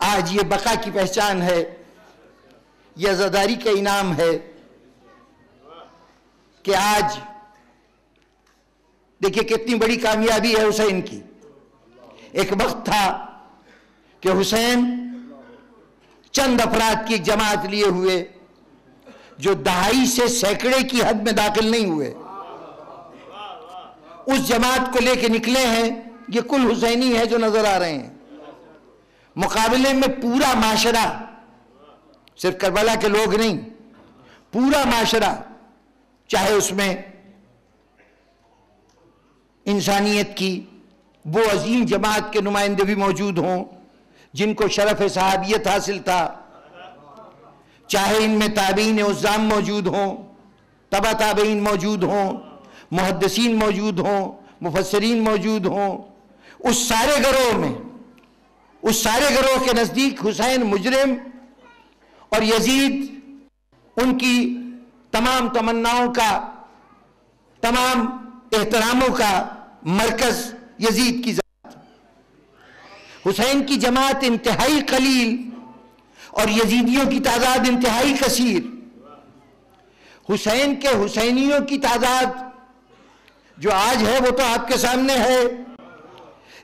آج یہ بقا کی پہچان ہے، یہ عزاداری کا انعام ہے کہ آج دیکھیں کتنی بڑی کامیابی ہے حسین کی۔ ایک وقت تھا کہ حسین چند افراد کی ایک جماعت لیے ہوئے جو دہائی سے سینکڑے کی حد میں داخل نہیں ہوئے، اس جماعت کو لے کے نکلے ہیں، یہ کل حسینی ہے جو نظر آ رہے ہیں۔ مقابلے میں پورا معاشرہ، صرف کربلا کے لوگ نہیں، پورا معاشرہ، چاہے اس میں انسانیت کی وہ عظیم جماعت کے نمائندے بھی موجود ہوں جن کو شرف صحابیت حاصل تھا، چاہے ان میں تابعین عظام موجود ہوں، تبع تابعین موجود ہوں، محدثین موجود ہوں، مفسرین موجود ہوں، اس سارے گروہ میں، اس سارے گروہ کے نزدیک حسین مجرم اور یزید ان کی تمام تمناؤں کا، تمام احتراموں کا مرکز یزید کی ذات۔ حسین کی جماعت انتہائی قلیل اور یزیدیوں کی تعداد انتہائی کثیر۔ حسین کے حسینیوں کی تعداد جو آج ہے وہ تو آپ کے سامنے ہے،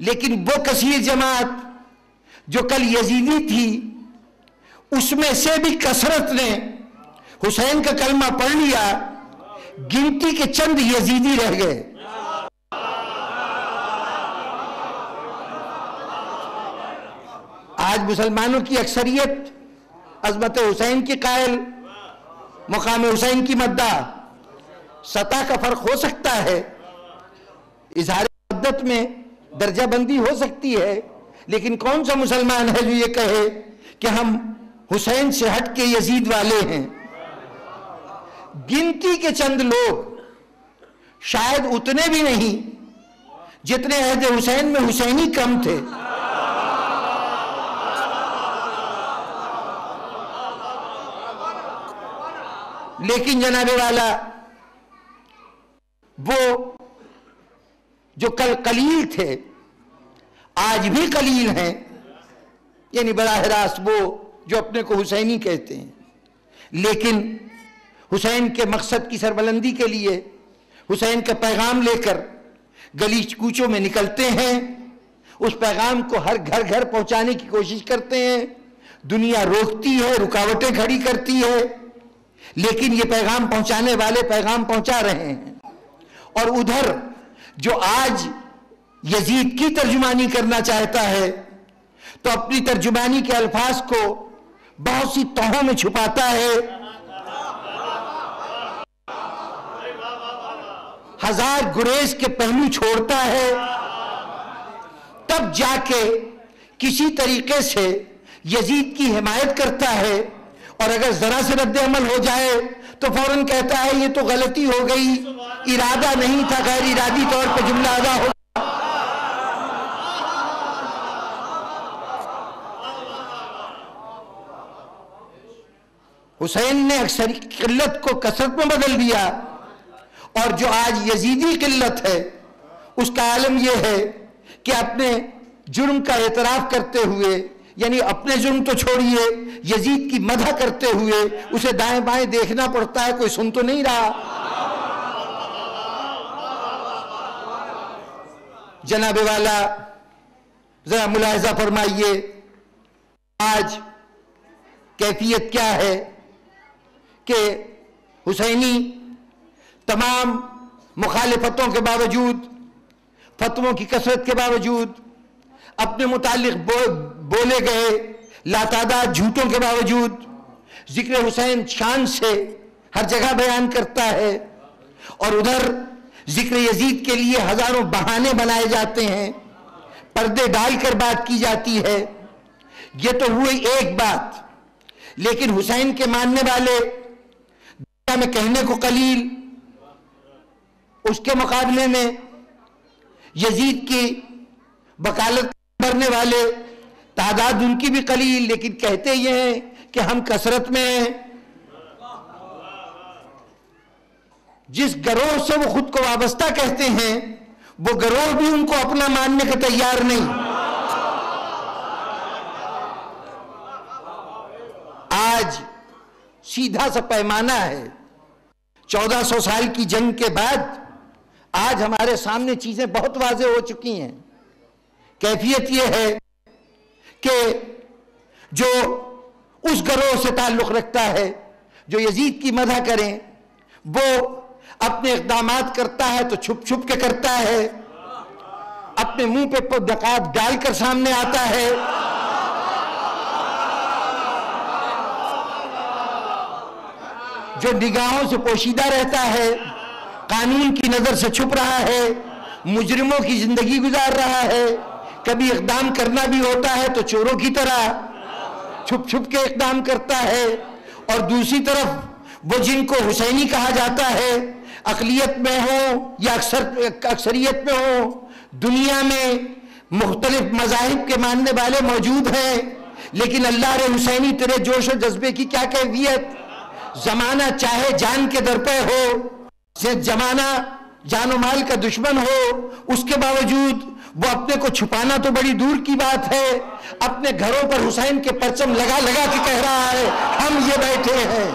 لیکن وہ کثیر جماعت جو کل یزیدی تھی اس میں سے بھی کثرت نے حسین کا کلمہ پڑھ لیا، گنتی کے چند یزیدی رہ گئے۔ آج مسلمانوں کی اکثریت عظمت حسین کی قائل، مقام حسین کی مداح، سطح کا فرق ہو سکتا ہے، اظہار محبت میں درجہ بندی ہو سکتی ہے، لیکن کون سا مسلمان ہے جو یہ کہے کہ ہم حسین سے ہٹ کے یزید والے ہیں؟ گنتی کے چند لوگ، شاید اتنے بھی نہیں جتنے عہد حسین میں حسینی کم تھے۔ لیکن جناب والا وہ جو کل قلیل تھے آج بھی قلیل ہیں، یعنی براہ راست وہ جو اپنے کو حسینی کہتے ہیں، لیکن حسین کے مقصد کی سربلندی کے لیے حسین کا پیغام لے کر گلی کوچوں میں نکلتے ہیں، اس پیغام کو ہر گھر گھر پہنچانے کی کوشش کرتے ہیں۔ دنیا روکتی ہے، رکاوٹیں کھڑی کرتی ہے، لیکن یہ پیغام پہنچانے والے پیغام پہنچا رہے ہیں۔ اور ادھر جو آج یزید کی ترجمانی کرنا چاہتا ہے تو اپنی ترجمانی کے الفاظ کو بہت سی تہوں میں چھپاتا ہے، ہزار گریز کے پہلو چھوڑتا ہے، تب جا کے کسی طریقے سے یزید کی حمایت کرتا ہے، اور اگر ذرا سے رد عمل ہو جائے تو فوراً کہتا ہے یہ تو غلطی ہو گئی، ارادہ نہیں تھا، غیر ارادی طور پہ جملہ ادا ہو۔ حسین نے اکثر قلت کو کثرت میں بدل دیا، اور جو آج یزیدی قلت ہے اس کا عالم یہ ہے کہ اپنے جرم کا اعتراف کرتے ہوئے، یعنی اپنے جرم تو چھوڑیے، یزید کی مدح کرتے ہوئے اسے دائیں بائیں دیکھنا پڑتا ہے، کوئی سن تو نہیں رہا۔ جناب والا ذرا ملاحظہ فرمائیے آج کیفیت کیا ہے کہ حسینی تمام مخالفتوں کے باوجود، فتووں کی کثرت کے باوجود، اپنے متعلق بولے گئے لاتعداد جھوٹوں کے باوجود ذکر حسین شان سے ہر جگہ بیان کرتا ہے، اور ادھر ذکر یزید کے لیے ہزاروں بہانے بنائے جاتے ہیں، پردے ڈال کر بات کی جاتی ہے۔ یہ تو ہوئی ایک بات، لیکن حسین کے ماننے والے دنیا میں کہنے کو قلیل، اس کے مقابلے میں یزید کی وکالت کرنے والے تعداد ان کی بھی قلیل، لیکن کہتے یہ ہیں کہ ہم کثرت میں ہیں۔ جس گروہ سے وہ خود کو وابستہ کہتے ہیں وہ گروہ بھی ان کو اپنا ماننے کا تیار نہیں۔ آج سیدھا سا پیمانہ ہے. 1400 سال کی جنگ کے بعد آج ہمارے سامنے چیزیں بہت واضح ہو چکی ہیں. کیفیت یہ ہے کہ جو اس گروہ سے تعلق رکھتا ہے جو یزید کی مدح کریں، وہ اپنے اقدامات کرتا ہے تو چھپ چھپ کے کرتا ہے، اپنے منہ پہ نقاب ڈال کر سامنے آتا ہے. جو نگاہوں سے پوشیدہ رہتا ہے، قانون کی نظر سے چھپ رہا ہے، مجرموں کی زندگی گزار رہا ہے. کبھی اقدام کرنا بھی ہوتا ہے تو چوروں کی طرح چھپ چھپ کے اقدام کرتا ہے. اور دوسری طرف وہ جن کو حسینی کہا جاتا ہے، اقلیت میں ہو یا اکثریت میں ہو، دنیا میں مختلف مذاہب کے ماننے والے موجود ہیں، لیکن اللہ رے حسینی تیرے جوش و جذبے کی کیا کیفیت. زمانہ چاہے جان کے در پہ ہو، زمانہ جان و مال کا دشمن ہو، اس کے باوجود وہ اپنے کو چھپانا تو بڑی دور کی بات ہے، اپنے گھروں پر حسین کے پرچم لگا لگا کے کہہ رہا ہے ہم یہ بیٹھے ہیں.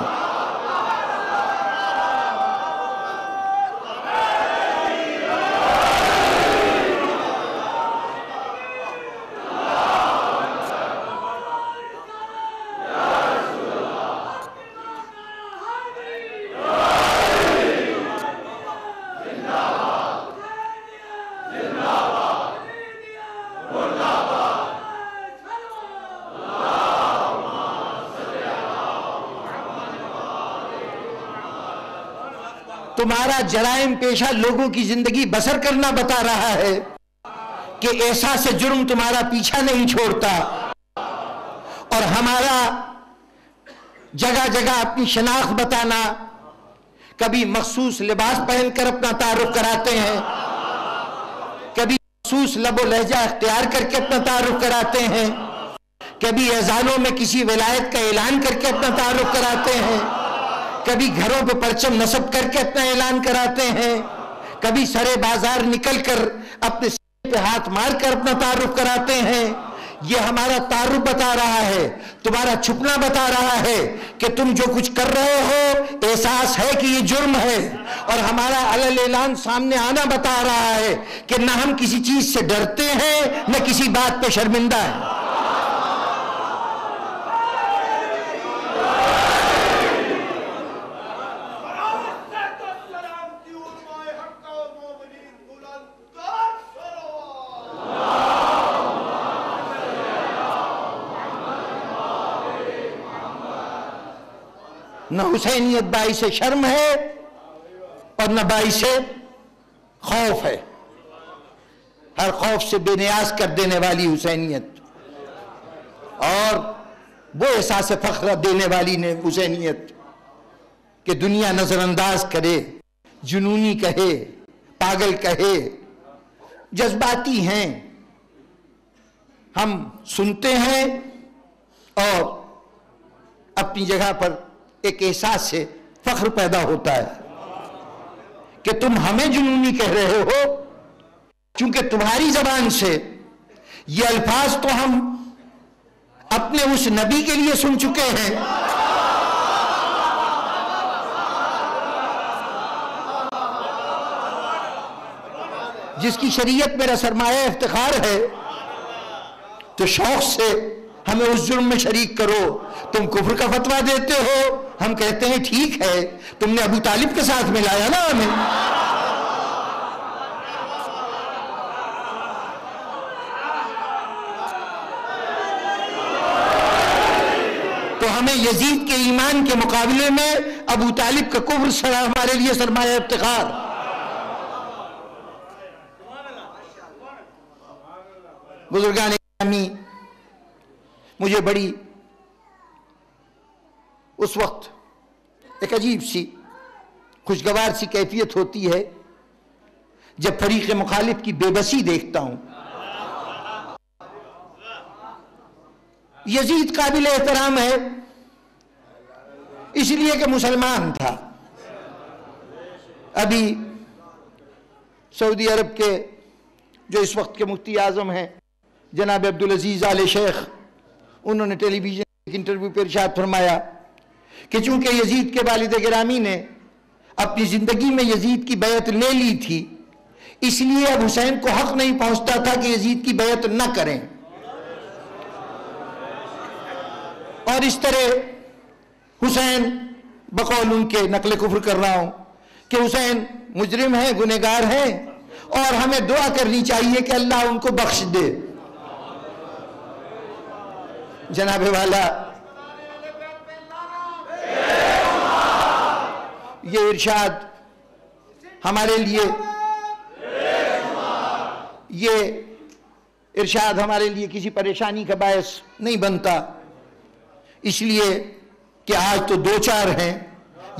تمہارا جرائم پیشہ لوگوں کی زندگی بسر کرنا بتا رہا ہے کہ احساس جرم تمہارا پیچھا نہیں چھوڑتا، اور ہمارا جگہ جگہ اپنی شناخت بتانا، کبھی مخصوص لباس پہن کر اپنا تعارف کراتے ہیں، کبھی مخصوص لب و لہجہ اختیار کر کے اپنا تعارف کراتے ہیں، کبھی اذانوں میں کسی ولایت کا اعلان کر کے اپنا تعارف کراتے ہیں، کبھی گھروں پہ پرچم نصب کر کے اپنا اعلان کراتے ہیں، کبھی سرے بازار نکل کر اپنے سر پہ ہاتھ مار کر اپنا تعارف کراتے ہیں. یہ ہمارا تعارف بتا رہا ہے، تمہارا چھپنا بتا رہا ہے کہ تم جو کچھ کر رہے ہو احساس ہے کہ یہ جرم ہے، اور ہمارا علل اعلان سامنے آنا بتا رہا ہے کہ نہ ہم کسی چیز سے ڈرتے ہیں نہ کسی بات پہ شرمندہ ہیں. نہ حسینیت باعث شرم ہے اور نہ باعث خوف ہے. ہر خوف سے بے نیاز کر دینے والی حسینیت، اور وہ احساس فخر دینے والی حسینیت کہ دنیا نظر انداز کرے، جنونی کہے، پاگل کہے، جذباتی ہیں، ہم سنتے ہیں اور اپنی جگہ پر ایک احساس سے فخر پیدا ہوتا ہے کہ تم ہمیں جنونی کہہ رہے ہو، چونکہ تمہاری زبان سے یہ الفاظ تو ہم اپنے اس نبی کے لیے سن چکے ہیں جس کی شریعت میرا سرمایہ افتخار ہے. تو شوق سے ہمیں اس جرم میں شریک کرو. تم کفر کا فتویٰ دیتے ہو، ہم کہتے ہیں ٹھیک ہے، تم نے ابو طالب کے ساتھ ملایا نا ہمیں. تو ہمیں یزید کے ایمان کے مقابلے میں ابو طالب کا کفر ہمارے لیے سرمایہ افتخار. بزرگان گرامی، مجھے بڑی اس وقت ایک عجیب سی خوشگوار سی کیفیت ہوتی ہے جب فریق مخالف کی بے بسی دیکھتا ہوں. یزید قابل احترام ہے اس لیے کہ مسلمان تھا. ابھی سعودی عرب کے جو اس وقت کے مفتی اعظم ہیں جناب عبدالعزیز آل شیخ، انہوں نے ٹیلی ویژن ایک انٹرویو پہ ارشاد فرمایا کہ چونکہ یزید کے والد گرامی نے اپنی زندگی میں یزید کی بیعت لے لی تھی، اس لیے اب حسین کو حق نہیں پہنچتا تھا کہ یزید کی بیعت نہ کریں، اور اس طرح حسین بقول ان کے نقل کفر کر رہا ہوں کہ حسین مجرم ہیں، گنہگار ہیں، اور ہمیں دعا کرنی چاہیے کہ اللہ ان کو بخش دے۔ جناب والا، یہ ارشاد ہمارے لیے کسی پریشانی کا باعث نہیں بنتا، اس لیے کہ آج تو دو چار ہیں،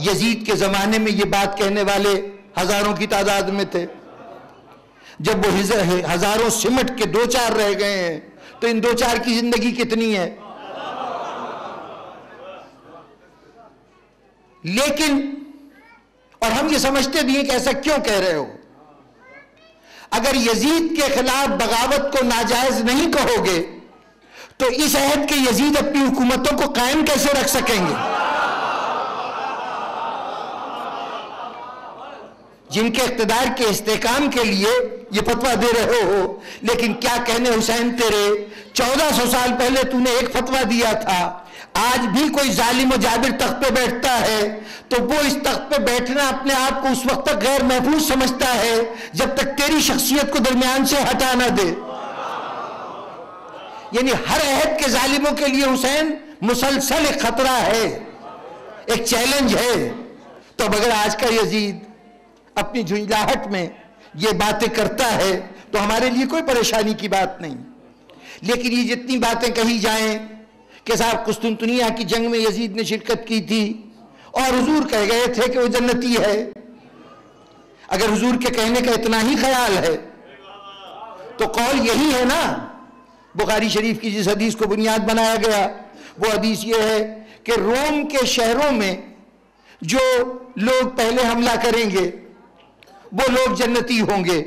یزید کے زمانے میں یہ بات کہنے والے ہزاروں کی تعداد میں تھے، جب وہ ہزاروں سمٹ کے دو چار رہ گئے ہیں تو ان دو چار کی زندگی کتنی ہے؟ لیکن اور ہم یہ سمجھتے بھی ہیں کہ ایسا کیوں کہہ رہے ہو؟ اگر یزید کے خلاف بغاوت کو ناجائز نہیں کہو گے تو اس عہد کے یزید اپنی حکومتوں کو قائم کیسے رکھ سکیں گے؟ جن کے اقتدار کے استحکام کے لیے یہ فتویٰ دے رہے ہو، لیکن کیا کہنے حسین تیرے، 1400 سال پہلے تو نے ایک فتویٰ دیا تھا، آج بھی کوئی ظالم و جابر تخت پہ بیٹھتا ہے تو وہ اس تخت پہ بیٹھنا اپنے آپ کو اس وقت تک غیر محفوظ سمجھتا ہے جب تک تیری شخصیت کو درمیان سے ہٹا نہ دے۔ یعنی ہر عہد کے ظالموں کے لیے حسین مسلسل ایک خطرہ ہے، ایک چیلنج ہے۔ تو اگر آج کا یزید اپنی جھنجھلاہٹ میں یہ باتیں کرتا ہے تو ہمارے لیے کوئی پریشانی کی بات نہیں، لیکن یہ جتنی باتیں کہی جائیں کہ صاحب قسطنطنیہ کی جنگ میں یزید نے شرکت کی تھی اور حضور کہہ گئے تھے کہ وہ جنتی ہے، اگر حضور کے کہنے کا اتنا ہی خیال ہے تو قول یہی ہے نا، بخاری شریف کی جس حدیث کو بنیاد بنایا گیا وہ حدیث یہ ہے کہ روم کے شہروں میں جو لوگ پہلے حملہ کریں گے وہ لوگ جنتی ہوں گے۔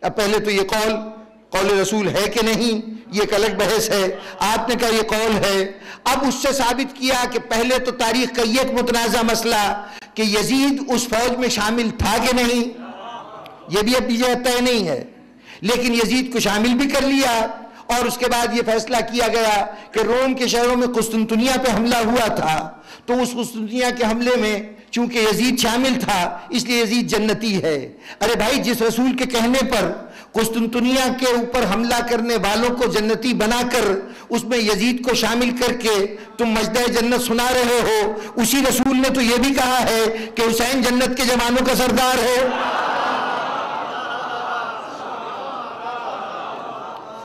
اب پہلے تو یہ قول رسول ہے کہ نہیں یہ ایک الگ بحث ہے، آپ نے کہا یہ قول ہے، اب اس سے ثابت کیا کہ پہلے تو تاریخ کا یہ ایک متنازع مسئلہ کہ یزید اس فوج میں شامل تھا کہ نہیں، یہ بھی اب یہ طے نہیں ہے، لیکن یزید کو شامل بھی کر لیا، اور اس کے بعد یہ فیصلہ کیا گیا کہ روم کے شہروں میں قسطنطنیہ پہ حملہ ہوا تھا تو اس قسطنطنیہ کے حملے میں چونکہ یزید شامل تھا اس لیے یزید جنتی ہے۔ ارے بھائی، جس رسول کے کہنے پر قسطنطنیہ کے اوپر حملہ کرنے والوں کو جنتی بنا کر اس میں یزید کو شامل کر کے تم مجدہ جنت سنا رہے ہو، اسی رسول نے تو یہ بھی کہا ہے کہ حسین جنت کے جوانوں کا سردار ہے۔